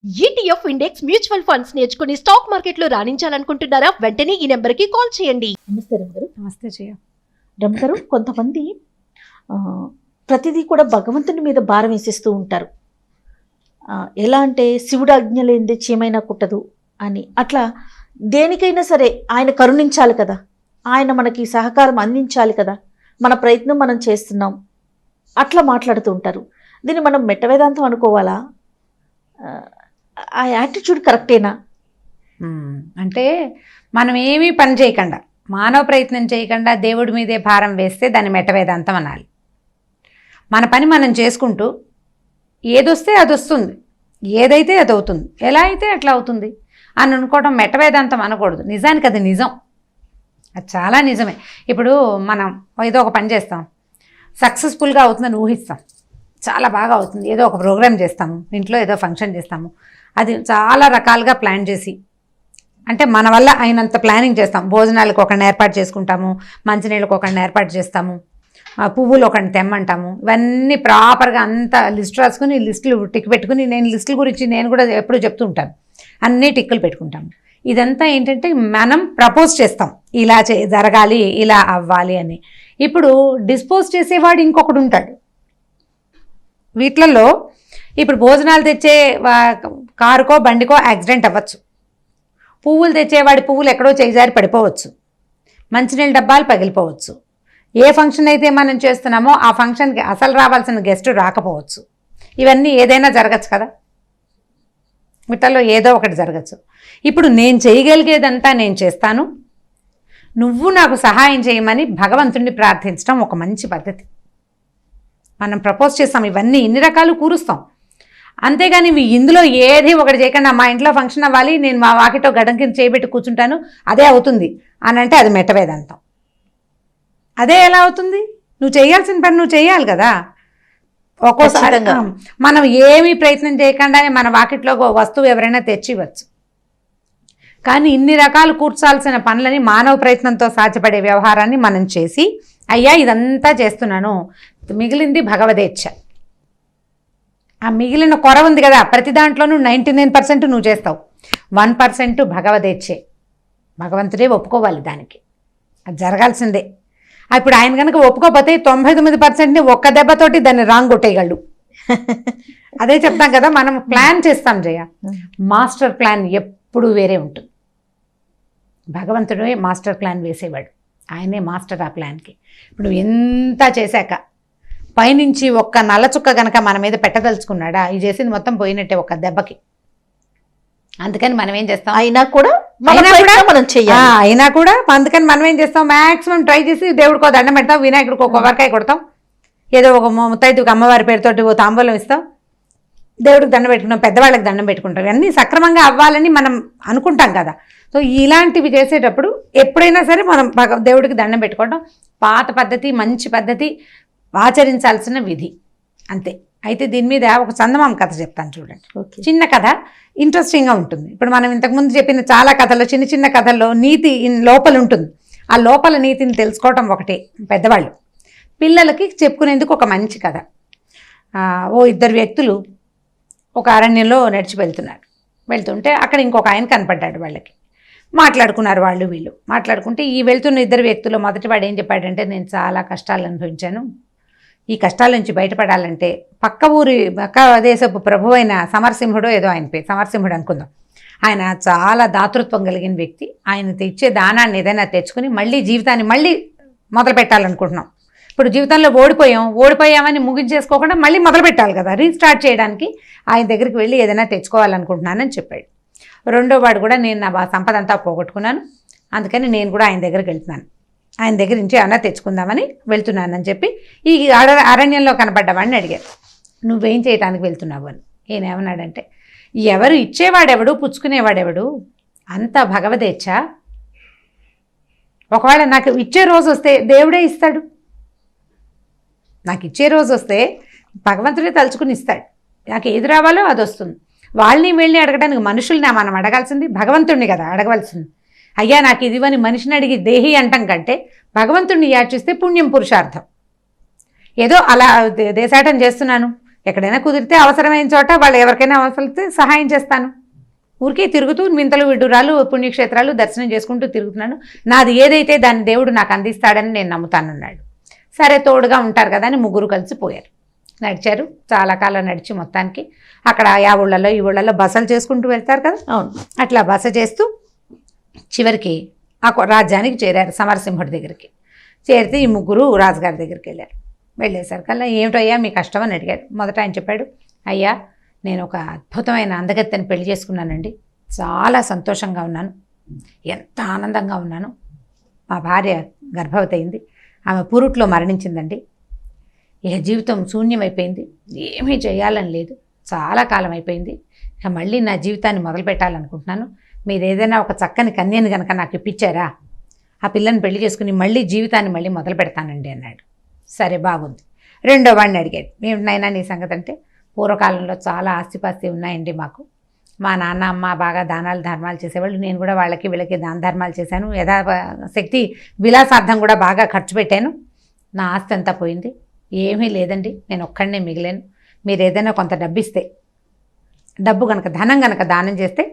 ETF index mutual funds నేర్చుకుని stock మార్కెట్లో రాణించాలనుకుంటున్నారా? వెంటనే ఈ నెంబర్కి కాల్ చేయండి. నమస్తే రమగారు. నమస్తే జయ. రమగారు, కొంతమంది ప్రతిదీ కూడా భగవంతుని మీద భారం వేసేస్తూ ఉంటారు. ఎలా అంటే శివుడు ఆజ్ఞ లేనిదే చీమైనా కుట్టదు అని, అట్లా దేనికైనా సరే ఆయన కరుణించాలి కదా, ఆయన మనకి సహకారం అందించాలి కదా, మన ప్రయత్నం మనం చేస్తున్నాం అట్లా మాట్లాడుతూ ఉంటారు. దీన్ని మనం మెట్ట వేదాంతం అనుకోవాలా? ఆ యాటిట్యూడ్ కరెక్టేనా? అంటే మనం ఏమీ పని చేయకుండా, మానవ ప్రయత్నం చేయకుండా దేవుడి మీదే భారం వేస్తే దాన్ని మెట్టవేదాంతం అనాలి. మన పని మనం చేసుకుంటూ ఏదొస్తే అది వస్తుంది, ఏదైతే అది అవుతుంది, ఎలా అయితే అట్లా అవుతుంది అని అనుకోవడం మెట్టవేదాంతం అనకూడదు. నిజానికి అది నిజం, అది చాలా నిజమే. ఇప్పుడు మనం ఏదో ఒక పని చేస్తాం, సక్సెస్ఫుల్గా అవుతుందని ఊహిస్తాం, చాలా బాగా అవుతుంది. ఏదో ఒక ప్రోగ్రామ్ చేస్తాము, ఇంట్లో ఏదో ఫంక్షన్ చేస్తాము, అది చాలా రకాలుగా ప్లాన్ చేసి, అంటే మన వల్ల అయినంత ప్లానింగ్ చేస్తాం. భోజనాలకు ఒకరిని ఏర్పాటు చేసుకుంటాము, మంచినీళ్ళకి ఒకరిని ఏర్పాటు చేస్తాము, పువ్వులు ఒకరిని తెమ్మంటాము. ఇవన్నీ ప్రాపర్గా అంతా లిస్ట్ రాసుకుని లిస్టులు టిక్ పెట్టుకుని, నేను లిస్టుల గురించి నేను కూడా ఎప్పుడు చెప్తూ ఉంటాను, అన్నీ టిక్కులు పెట్టుకుంటాము. ఇదంతా ఏంటంటే మనం ప్రపోజ్ చేస్తాం, ఇలా జరగాలి, ఇలా అవ్వాలి అని. ఇప్పుడు డిస్పోజ్ చేసేవాడు ఇంకొకడు ఉంటాడు. వీటిలలో ఇప్పుడు భోజనాలు తెచ్చే కారుకో బండికో యాక్సిడెంట్ అవ్వచ్చు, పువ్వులు తెచ్చేవాడి పువ్వులు ఎక్కడో చేజారి పడిపోవచ్చు, మంచినీళ్ళ డబ్బాలు పగిలిపోవచ్చు, ఏ ఫంక్షన్ అయితే మనం చేస్తున్నామో ఆ ఫంక్షన్కి అసలు రావాల్సిన గెస్ట్ రాకపోవచ్చు. ఇవన్నీ ఏదైనా జరగచ్చు కదా, వీటిల్లో ఏదో ఒకటి జరగచ్చు. ఇప్పుడు నేను చేయగలిగేదంతా నేను చేస్తాను, నువ్వు నాకు సహాయం చేయమని భగవంతుడిని ప్రార్థించడం ఒక మంచి పద్ధతి. మనం ప్రపోజ్ చేస్తాం, ఇవన్నీ ఇన్ని రకాలు కూరుస్తాం. అంతేగాని ఇందులో ఏది ఒకటి చేయకుండా మా ఇంట్లో ఫంక్షన్ అవ్వాలి, నేను మా వాకిటో గడం కింద చేయబెట్టి కూర్చుంటాను, అదే అవుతుంది అని అంటే అది మెట్టవేదాంతం. అదే ఎలా అవుతుంది? నువ్వు చేయాల్సిన పని నువ్వు చేయాలి కదా. ఒక్కోసారి మనం ఏమీ ప్రయత్నం చేయకుండానే మన వాకిట్లో వస్తువు ఎవరైనా తెచ్చివచ్చు. కానీ ఇన్ని రకాలు కూర్చాల్సిన పనులని మానవ ప్రయత్నంతో సాధ్యపడే వ్యవహారాన్ని మనం చేసి, అయ్యా ఇదంతా చేస్తున్నాను, మిగిలింది భగవదేచ్ఛ. ఆ మిగిలిన కొర ఉంది కదా, ప్రతి దాంట్లోనూ 99% నువ్వు చేస్తావు, 1% భగవదేచ్ఛే. భగవంతుడే ఒప్పుకోవాలి దానికి, అది జరగాల్సిందే. ఇప్పుడు ఆయన కనుక ఒప్పుకోకపోతే 99%ని ఒక్క దెబ్బతోటి దాన్ని రాంగ్ కొట్టేయగలడు. అదే చెప్తాం కదా, మనం ప్లాన్ చేస్తాం జయ, మాస్టర్ ప్లాన్ ఎప్పుడు వేరే ఉంటుంది. భగవంతుడే మాస్టర్ ప్లాన్ వేసేవాడు, ఆయనే మాస్టర్ ఆ ప్లాన్కి. ఇప్పుడు ఎంత చేశాక పైనుంచి ఒక్క నల్లచుక్క గనక మన మీద పెట్టదలుచుకున్నాడా, ఇది చేసింది మొత్తం పోయినట్టే ఒక్క దెబ్బకి. అందుకని మనం ఏం చేస్తాం, అయినా కూడా మనం చెయ్యాలి, అయినా కూడా అందుకని మనం ఏం చేస్తాం, మ్యాక్సిమం ట్రై చేసి దేవుడికో దండం పెడతాం, వినాయకుడికి ఒక కొబ్బరికాయ కొడతాం, ఏదో ఒక ముత్తైదుకి అమ్మవారి పేరుతోటి ఓ తాంబూలం ఇస్తాం, దేవుడికి దండం పెట్టుకుంటాం, పెద్దవాళ్ళకి దండం పెట్టుకుంటాం. ఇవన్నీ సక్రమంగా అవ్వాలని మనం అనుకుంటాం కదా. సో ఇలాంటివి చేసేటప్పుడు ఎప్పుడైనా సరే మనం దేవుడికి దండం పెట్టుకోవడం పాత పద్ధతి, మంచి పద్ధతి, ఆచరించాల్సిన విధి, అంతే. అయితే దీని మీద ఒక చందమామ కథ చెప్తాను చూడండి. చిన్న కథ, ఇంట్రెస్టింగ్గా ఉంటుంది. ఇప్పుడు మనం ఇంతకుముందు చెప్పిన చాలా కథల్లో, చిన్న చిన్న కథల్లో నీతి లోపల ఉంటుంది. ఆ లోపల నీతిని తెలుసుకోవటం ఒకటే పెద్దవాళ్ళు పిల్లలకి చెప్పుకునేందుకు ఒక మంచి కథ. ఓ ఇద్దరు వ్యక్తులు ఒక అరణ్యంలో నడిచి వెళ్తుంటే అక్కడ ఇంకొక ఆయన కనపడ్డాడు. వాళ్ళకి మాట్లాడుకున్నారు, వాళ్ళు వీళ్ళు మాట్లాడుకుంటే, ఈ వెళ్తున్న ఇద్దరు వ్యక్తులు మొదటి వాడు ఏం చెప్పాడంటే, నేను చాలా కష్టాలు అనుభవించాను, ఈ కష్టాల నుంచి బయటపడాలంటే పక్క దేశపు ప్రభు అయిన సమరసింహుడు, ఏదో ఆయన పేరు సమరసింహుడు అనుకుందాం, ఆయన చాలా దాతృత్వం కలిగిన వ్యక్తి. ఆయన తెచ్చే దానాన్ని ఏదైనా తెచ్చుకుని మళ్ళీ జీవితాన్ని మళ్ళీ మొదలు పెట్టాలనుకుంటున్నాం. ఇప్పుడు జీవితంలో ఓడిపోయామని ముగించేసుకోకుండా మళ్ళీ మొదలు పెట్టాలి కదా, రీస్టార్ట్ చేయడానికి ఆయన దగ్గరికి వెళ్ళి ఏదైనా తెచ్చుకోవాలనుకుంటున్నానని చెప్పాడు. రెండో వాడు కూడా, నేను నా సంపద అంతా పోగొట్టుకున్నాను, అందుకని నేను కూడా ఆయన దగ్గరికి వెళ్తున్నాను, ఆయన దగ్గర నుంచి ఏమన్నా తెచ్చుకుందామని వెళ్తున్నానని చెప్పి ఈ అరణ్యంలో కనపడ్డవాడిని అడిగారు, నువ్వేం చేయడానికి వెళ్తున్నావు అని. ఈయన ఏమన్నాడంటే, ఎవరు ఇచ్చేవాడెవడు, పుచ్చుకునేవాడెవడు, అంత భగవదేచ్ఛ. ఒకవేళ నాకు ఇచ్చే రోజు వస్తే దేవుడే ఇస్తాడు, నాకు ఇచ్చే రోజు వస్తే భగవంతుడే తలుచుకుని ఇస్తాడు, నాకు ఏది రావాలో అది వస్తుంది. వాళ్ళని వెళ్ళి అడగడానికి మనుషుల్ని మనం అడగాల్సింది, భగవంతుడిని కదా అడగవలసింది. అయ్యా నాకు ఇదివని మనిషిని అడిగి దేహి అంటాం కంటే భగవంతుడిని యాచిస్తే పుణ్యం పురుషార్థం. ఏదో అలా దేశాటం చేస్తున్నాను, ఎక్కడైనా కుదిరితే అవసరమైన చోట వాళ్ళు ఎవరికైనా అవసరమైతే సహాయం చేస్తాను. ఊరికే తిరుగుతూ వింతలు విడ్డూరాలు పుణ్యక్షేత్రాలు దర్శనం చేసుకుంటూ తిరుగుతున్నాను. నాది ఏదైతే దాన్ని దేవుడు నాకు అందిస్తాడని నేను నమ్ముతానన్నాడు. సరే తోడుగా ఉంటారు కదా అని ముగ్గురు కలిసి పోయారు. నడిచారు, చాలా కాలం నడిచి మొత్తానికి అక్కడ ఆ ఊళ్ళల్లో ఈ ఊళ్ళల్లో బసలు చేసుకుంటూ వెళ్తారు కదా, అవును. అట్లా బస చేస్తూ చివరికి ఆ రాజ్యానికి చేరారు, సమరసింహుడి దగ్గరికి. చేరితే ఈ ముగ్గురు రాజుగారి దగ్గరికి వెళ్ళారు. వెళ్ళేసరికల్లా ఏమిటయ్యా మీ కష్టం అని అడిగారు. మొదట ఆయన చెప్పాడు, అయ్యా నేను ఒక అద్భుతమైన అందగత్తెని పెళ్లి చేసుకున్నానండి, చాలా సంతోషంగా ఉన్నాను, ఎంత ఆనందంగా ఉన్నాను. మా భార్య గర్భవతి అయింది, ఆమె పురుట్లో మరణించిందండి. ఇక జీవితం శూన్యమైపోయింది, ఏమీ చేయాలని లేదు, చాలా కాలం అయిపోయింది. ఇక మళ్ళీ నా జీవితాన్ని మొదలు పెట్టాలనుకుంటున్నాను. మీరు ఏదైనా ఒక చక్కని కన్యని కనుక నాకు ఇప్పించారా, ఆ పిల్లని పెళ్లి చేసుకుని మళ్ళీ జీవితాన్ని మళ్ళీ మొదలు పెడతానండి అన్నాడు. సరే బాగుంది. రెండో వాడిని అడిగాడు, ఏమిటైనా నీ సంగతి అంటే, పూర్వకాలంలో చాలా ఆస్తిపాస్తి ఉన్నాయండి మాకు. మా నాన్న అమ్మ బాగా దానాలు ధర్మాలు చేసేవాళ్ళు, నేను కూడా వాళ్ళకి వీళ్ళకి దాన ధర్మాలు చేశాను, యథాశక్తి విలాసార్థం కూడా బాగా ఖర్చు పెట్టాను. నా ఆస్తి అంతా పోయింది, ఏమీ లేదండి, నేను ఒక్కడనే మిగిలాను. మీరు ఏదైనా కొంత డబ్బు ఇస్తే, డబ్బు కనుక ధనం కనుక దానం చేస్తే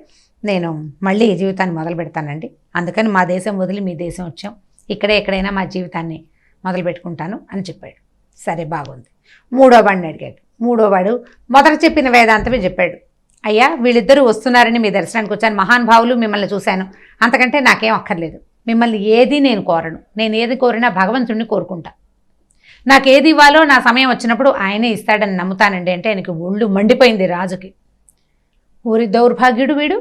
నేను మళ్ళీ ఈ జీవితాన్ని మొదలు పెడతానండి. అందుకని మా దేశం వదిలి మీ దేశం వచ్చాం, ఇక్కడే ఎక్కడైనా మా జీవితాన్ని మొదలు పెట్టుకుంటాను అని చెప్పాడు. సరే బాగుంది. మూడో వాడిని అడిగాడు. మూడోవాడు మొదట చెప్పిన వేదాంతమే చెప్పాడు. అయ్యా వీళ్ళిద్దరూ వస్తున్నారని మీ దర్శనానికి వచ్చాను, మహానుభావులు, మిమ్మల్ని చూశాను, అంతకంటే నాకేం అక్కర్లేదు. మిమ్మల్ని ఏది నేను కోరను, నేను ఏది కోరినా భగవంతుడిని కోరుకుంటా. నాకేది ఇవ్వాలో నా సమయం వచ్చినప్పుడు ఆయనే ఇస్తాడని నమ్ముతానండి అంటే ఆయనకి ఒళ్ళు మండిపోయింది రాజుకి. ఊరి దౌర్భాగ్యుడు వీడు,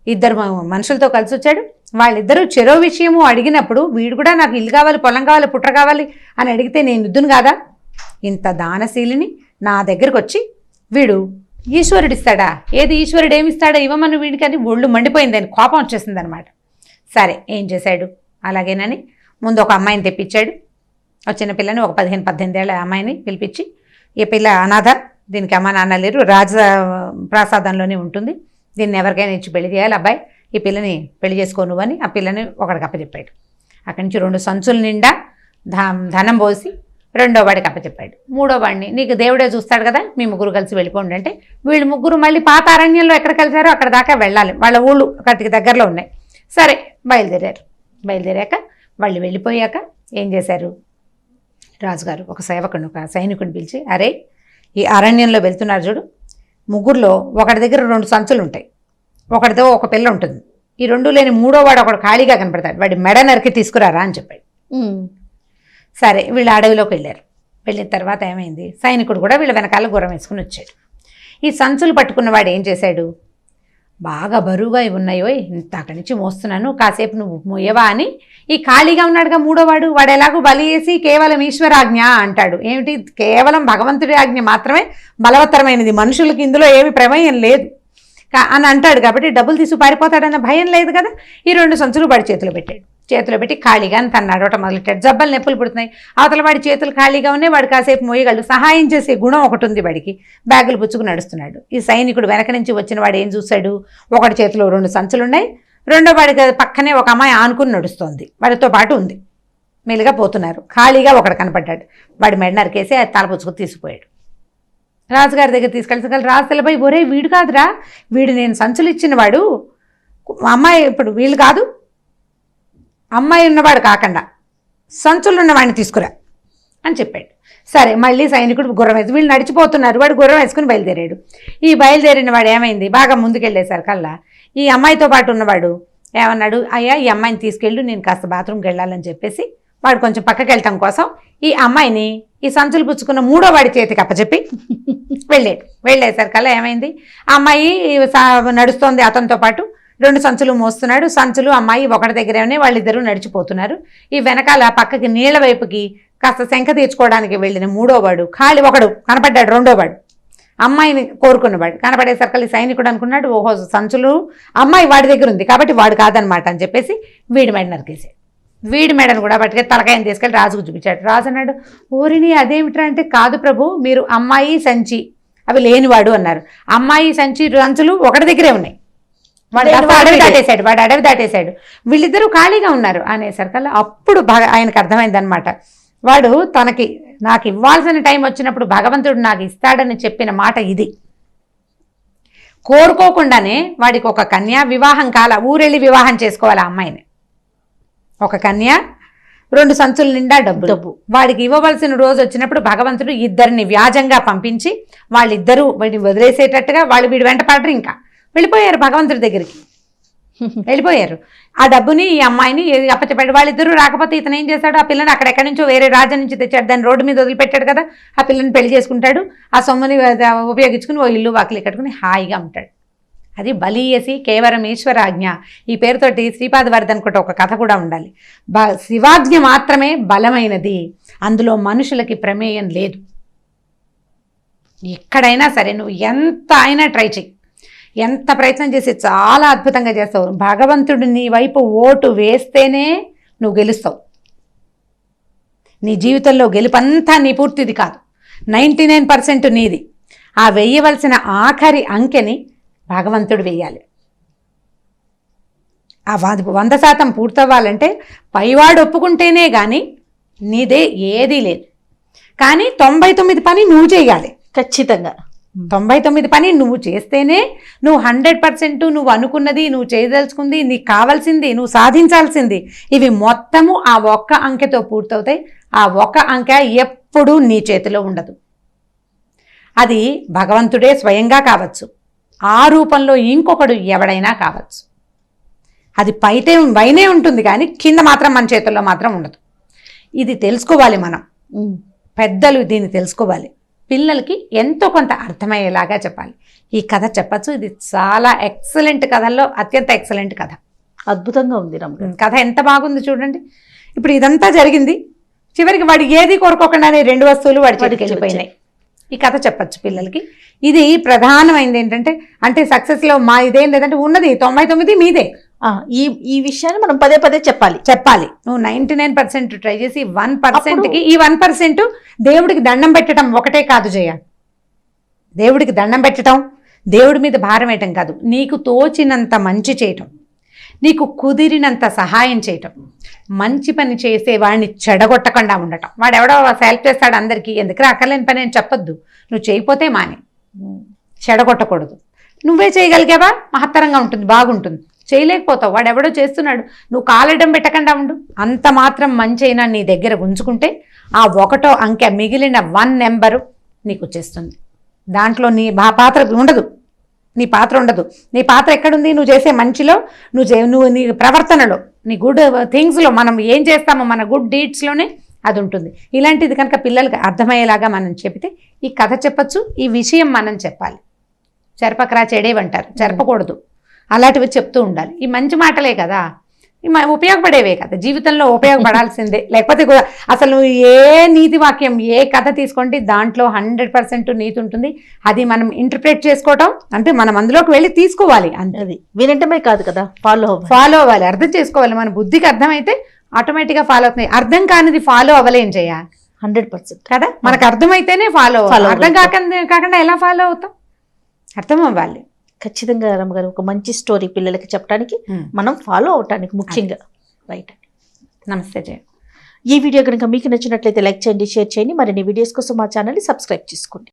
ఇద్దరు మనుషులతో కలిసి వచ్చాడు, వాళ్ళిద్దరూ చెరో విషయము అడిగినప్పుడు వీడు కూడా నాకు ఇల్లు కావాలి, పొలం కావాలి, పుట్ర కావాలి అని అడిగితే నేను ఇద్దును కాదా? ఇంత దానశీలిని నా దగ్గరకు వచ్చి వీడు ఈశ్వరుడు ఇస్తాడా, ఏది ఈశ్వరుడు ఏమిస్తాడా ఇవ్వమని వీడికని ఒళ్ళు మండిపోయింది, అని కోపం వచ్చేసింది అనమాట. సరే ఏం చేశాడు, అలాగేనని ముందు ఒక అమ్మాయిని తెప్పించాడు. వచ్చిన పిల్లని ఒక 15-18 ఏళ్ళ అమ్మాయిని పిలిపించి, ఈ పిల్ల అనాథ, దీనికి అమ్మ నాన్న లేరు, రాజ ప్రాసాదంలోనే ఉంటుంది, దీన్ని ఎవరికైనా ఇచ్చి పెళ్లి చేయాలి, అబ్బాయి ఈ పిల్లని పెళ్లి చేసుకో నువ్వు అని ఆ పిల్లని ఒకడికి అప్పచెప్పాడు. అక్కడి నుంచి 2 సంచుల నిండా ధనం పోసి రెండో వాడికి అప్పచెప్పాడు. మూడో వాడిని నీకు దేవుడే చూస్తాడు కదా, మీ ముగ్గురు కలిసి వెళ్ళిపోండి అంటే, వీళ్ళు ముగ్గురు మళ్ళీ పాత అరణ్యంలో ఎక్కడ కలిసారో అక్కడ దాకా వెళ్ళాలి, వాళ్ళ ఊళ్ళు అక్కడికి దగ్గరలో ఉన్నాయి. సరే బయలుదేరారు. బయలుదేరాక వాళ్ళు వెళ్ళిపోయాక ఏం చేశారు, రాజుగారు ఒక సేవకుని ఒక సైనికుని పిలిచి, అరే ఈ అరణ్యంలో వెళ్తున్నారు చూడు, ముగ్గురులో ఒకటి దగ్గర 2 సంచులు ఉంటాయి, ఒకటితో ఒక పిల్ల ఉంటుంది, ఈ 2 లేని మూడో వాడు ఒకడు ఖాళీగా కనపడతాడు, వాడి మెడ నరికి తీసుకురారా అని చెప్పాడు. సరే వీళ్ళు అడవిలోకి వెళ్ళారు. వెళ్ళిన తర్వాత ఏమైంది, సైనికుడు కూడా వీళ్ళ వెనకాల గుర్రం వేసుకుని వచ్చాడు. ఈ సంచులు పట్టుకున్నవాడు ఏం చేశాడు, బాగా బరువుగా ఇవి ఉన్నాయో ఇంత అక్కడి నుంచి మోస్తున్నాను, కాసేపు నువ్వు మోయవా అని ఈ ఖాళీగా ఉన్నాడుగా మూడోవాడు, వాడు ఎలాగో బలి వేసి కేవలం ఈశ్వరాజ్ఞ అంటాడు. ఏమిటి, కేవలం భగవంతుడి ఆజ్ఞ మాత్రమే బలవత్తరమైనది, మనుషులకి ఇందులో ఏమి ప్రమేయం లేదు అని అంటాడు. కాబట్టి డబ్బులు తీసి పారిపోతాడన్న భయం లేదు కదా. ఈ 2 సంచులు వాడి చేతిలో పెట్టాడు. చేతిలో పెట్టి ఖాళీగా అని తను నడవటం మొదలెట్టాడు. జబ్బలు నొప్పులు పుడుతున్నాయి, అవతల వాడి చేతులు ఖాళీగా ఉన్నాయి, వాడు కాసేపు మోయగలడు, సహాయం చేసే గుణం ఒకటి ఉంది వాడికి, బ్యాగులు పుచ్చుకు నడుస్తున్నాడు. ఈ సైనికుడు వెనక నుంచి వచ్చిన వాడు ఏం చూశాడు, ఒకటి చేతిలో 2 సంచులు ఉన్నాయి, రెండో వాడికి పక్కనే ఒక అమ్మాయి ఆనుకుని నడుస్తోంది, వాడితో పాటు ఉంది, మెల్లిగా పోతున్నారు. ఖాళీగా ఒకడు కనపడ్డాడు, వాడి మెడ నరికేసి తల పుచ్చుకు తీసుకుపోయాడు. రాజుగారి దగ్గర తీసుకెళ్ళి రాజు తెలబోయి, ఒరే వీడు కాదురా, వీడు నేను సంచులు ఇచ్చిన వాడు, అమ్మాయి ఇప్పుడు వీళ్ళు కాదు, అమ్మాయి ఉన్నవాడు కాకుండా సంచులు ఉన్నవాడిని తీసుకురా అని చెప్పాడు. సరే మళ్ళీ సైనికుడు గుర్రం వేసి, వీళ్ళు నడిచిపోతున్నారు, వాడు గుర్రం వేసుకుని బయలుదేరాడు. ఈ బయలుదేరిన వాడు ఏమైంది, బాగా ముందుకెళ్ళేసరికల్లా ఈ అమ్మాయితో పాటు ఉన్నవాడు ఏమన్నాడు, అయ్యా ఈ అమ్మాయిని తీసుకెళ్ళు, నేను కాస్త బాత్రూమ్కి వెళ్ళాలని చెప్పేసి వాడు కొంచెం పక్కకి వెళ్ళటం కోసం ఈ అమ్మాయిని ఈ సంచులు పుచ్చుకున్న మూడో వాడి చేతికి అప్పచెప్పి వెళ్ళాడు. వెళ్ళేసరికల్లా ఏమైంది, ఆ అమ్మాయి నడుస్తోంది, అతనితో పాటు 2 సంచులు మోస్తున్నాడు. సంచులు అమ్మాయి ఒకటి దగ్గరనే, వాళ్ళిద్దరూ నడిచిపోతున్నారు. ఈ వెనకాల పక్కకి నీళ్ల వైపుకి కాస్త శంఖ తీర్చుకోవడానికి వెళ్ళిన మూడోవాడు ఖాళీ ఒకడు కనపడ్డాడు, రెండోవాడు అమ్మాయిని కోరుకున్నవాడు కనపడేసరికి సైనికుడు అనుకున్నాడు, ఓహో సంచులు అమ్మాయి వాడి దగ్గర ఉంది కాబట్టి వాడు కాదనమాట అని చెప్పేసి వీడి మెడ నరికేసాడు. వీడి మెడను కూడా పట్టుకే తలకాయని తీసుకెళ్ళి రాజుకు చూపించాడు. రాజు అన్నాడు, ఓరిని అదేమిట్రా అంటే, కాదు ప్రభు, మీరు అమ్మాయి సంచి అవి లేనివాడు అన్నారు, అమ్మాయి సంచులు ఒకటి దగ్గరే ఉన్నాయి, వాడు అడవి దాటేశాడు, వీళ్ళిద్దరూ ఖాళీగా ఉన్నారు అనేసరికల్లా అప్పుడు బాగా ఆయనకు అర్థమైంది అనమాట, వాడు నాకు ఇవ్వాల్సిన టైం వచ్చినప్పుడు భగవంతుడు నాకు ఇస్తాడని చెప్పిన మాట ఇది. కోరుకోకుండానే వాడికి ఒక కన్య వివాహం ఊరెళ్ళి వివాహం చేసుకోవాలి ఆ అమ్మాయిని. ఒక కన్య 2 సంచుల నిండా డబ్బు. వాడికి ఇవ్వవలసిన రోజు వచ్చినప్పుడు భగవంతుడు ఇద్దరిని వ్యాజంగా పంపించి వాళ్ళిద్దరూ వీడిని వదిలేసేటట్టుగా వీడి వెంట పడరు, ఇంకా వెళ్ళిపోయారు భగవంతుడి దగ్గరికి. వెళ్ళిపోయారు. ఆ డబ్బుని ఈ అమ్మాయిని అప్పచెప్పాడు. వాళ్ళిద్దరూ రాకపోతే ఇతను ఏం చేశాడు, ఆ పిల్లని అక్కడెక్కడి నుంచో వేరే రాజ్యం నుంచి తెచ్చాడు, దాన్ని రోడ్డు మీద వదిలిపెట్టాడు కదా. ఆ పిల్లని పెళ్లి చేసుకుంటాడు, ఆ సొమ్ముని ఉపయోగించుకుని ఓ ఇల్లు వాకిలి కట్టుకుని హాయిగా ఉంటాడు. అది బలీయసి కేవలం ఈశ్వరాజ్ఞ. ఈ పేరుతోటి శ్రీపాదవర్ధన్ కూడా ఒక కథ కూడా ఉండాలి. శివాజ్ఞ మాత్రమే బలమైనది, అందులో మనుషులకి ప్రమేయం లేదు. ఎక్కడైనా సరే నువ్వు ఎంత అయినా ట్రై చెయ్యి, ఎంత ప్రయత్నం చేసి చాలా అద్భుతంగా చేస్తావు. భగవంతుడు నీ వైపు ఓటు వేస్తేనే నువ్వు గెలుస్తావు. నీ జీవితంలో గెలుపంతా నీ పూర్తిది కాదు, 99% నీది. ఆ వెయ్యవలసిన ఆఖరి అంకెని భగవంతుడు వేయాలి. ఆ 100% పూర్తవ్వాలంటే పైవాడు ఒప్పుకుంటేనే కానీ నీదే ఏదీ లేదు. కానీ 99 పని నువ్వు చేయాలి. ఖచ్చితంగా 99 పని నువ్వు చేస్తేనే నువ్వు 100% నువ్వు అనుకున్నది, నువ్వు చేయదలుచుకుంది, నీకు కావాల్సింది, నువ్వు సాధించాల్సింది ఇవి మొత్తము ఆ ఒక్క అంకెతో పూర్తవుతాయి. ఆ ఒక్క అంకె ఎప్పుడూ నీ చేతిలో ఉండదు. అది భగవంతుడే స్వయంగా కావచ్చు, ఆ రూపంలో ఇంకొకడు ఎవడైనా కావచ్చు. అది పైనే ఉంటుంది కానీ కింద మాత్రం మన చేతుల్లో మాత్రం ఉండదు. ఇది తెలుసుకోవాలి మనం, పెద్దలు దీన్ని తెలుసుకోవాలి. పిల్లలకి ఎంతో కొంత అర్థమయ్యేలాగా చెప్పాలి. ఈ కథ చెప్పచ్చు. ఇది చాలా ఎక్సలెంట్ కథల్లో అత్యంత ఎక్సలెంట్ కథ. అద్భుతంగా ఉంది రమ్య. కథ ఎంత బాగుంది చూడండి. ఇప్పుడు ఇదంతా జరిగింది, చివరికి వాడు ఏది కోరుకోకుండానే 2 వస్తువులు వాడి చేతికి వెళ్ళిపోయినాయి. ఈ కథ చెప్పచ్చు పిల్లలకి. ఇది ప్రధానమైనది ఏంటంటే, అంటే సక్సెస్లో మా ఇదేం లేదంటే ఉన్నది 99 మీదే. ఈ విషయాన్ని మనం పదే పదే చెప్పాలి. నువ్వు 99% ట్రై చేసి 1%కి ఈ 1% దేవుడికి దండం పెట్టడం ఒకటే కాదు జయ. దేవుడికి దండం పెట్టడం, దేవుడి మీద భారం వేయటం కాదు, నీకు తోచినంత మంచి చేయటం, నీకు కుదిరినంత సహాయం చేయటం, మంచి పని చేసే వాడిని చెడగొట్టకుండా ఉండటం. వాడెవడో హెల్ప్ చేస్తాడు అందరికీ, ఎందుకు అక్కర్లేని పని అని చెప్పొద్దు. నువ్వు చేయకపోతే మానే, చెడగొట్టకూడదు. నువ్వే చేయగలిగావా మహత్తరంగా ఉంటుంది, బాగుంటుంది. చేయలేకపోతావు, వాడెవడో చేస్తున్నాడు, నువ్వు కాలడం పెట్టకుండా ఉండు. అంత మాత్రం మంచి అయినా నీ దగ్గర ఉంచుకుంటే ఆ 1వ అంకె మిగిలిన 1 నెంబరు నీకు వచ్చేస్తుంది. దాంట్లో నీ పాత్ర ఉండదు, నీ పాత్ర ఎక్కడుంది? నువ్వు చేసే మంచిలో, నువ్వు నీ ప్రవర్తనలో, నీ గుడ్ థింగ్స్లో, మనం ఏం చేస్తామో మన గుడ్ డీడ్స్లోనే అది ఉంటుంది. ఇలాంటిది కనుక పిల్లలకి అర్థమయ్యేలాగా మనం చెబితే ఈ కథ చెప్పచ్చు, ఈ విషయం మనం చెప్పాలి. చెరపకరా చెడేవంటారు, చెరపకూడదు, అలాంటివి చెప్తూ ఉండాలి. ఈ మంచి మాటలే కదా, ఉపయోగపడేవే కదా, జీవితంలో ఉపయోగపడాల్సిందే. లేకపోతే అసలు నువ్వు ఏ నీతి వాక్యం, ఏ కథ తీసుకోండి దాంట్లో 100% నీతి ఉంటుంది. అది మనం ఇంటర్ప్రిట్ చేసుకోవటం అంటే మనం అందులోకి వెళ్ళి తీసుకోవాలి. అది వినటమే కాదు కదా, ఫాలో అవ్వాలి, అర్థం చేసుకోవాలి. మన బుద్ధికి అర్థమైతే ఆటోమేటిక్గా ఫాలో అవుతుంది. అర్థం కానిది ఫాలో అవ్వలేం చేయాలి 100% కదా. మనకు అర్థమైతేనే ఫాలో అర్థం కాకుండా ఎలా ఫాలో అవుతాం? అర్థం అవ్వాలి. ఖచ్చితంగా రమ్మగారు, ఒక మంచి స్టోరీ పిల్లలకి చెప్పడానికి, మనం ఫాలో అవటానికి ముఖ్యంగా. రైట్. నమస్తే జయ. ఈ వీడియో కనుక మీకు నచ్చినట్లయితే లైక్ చేయండి, షేర్ చేయండి. మరిన్ని వీడియోస్ కోసం మా ఛానల్ని సబ్స్క్రైబ్ చేసుకోండి.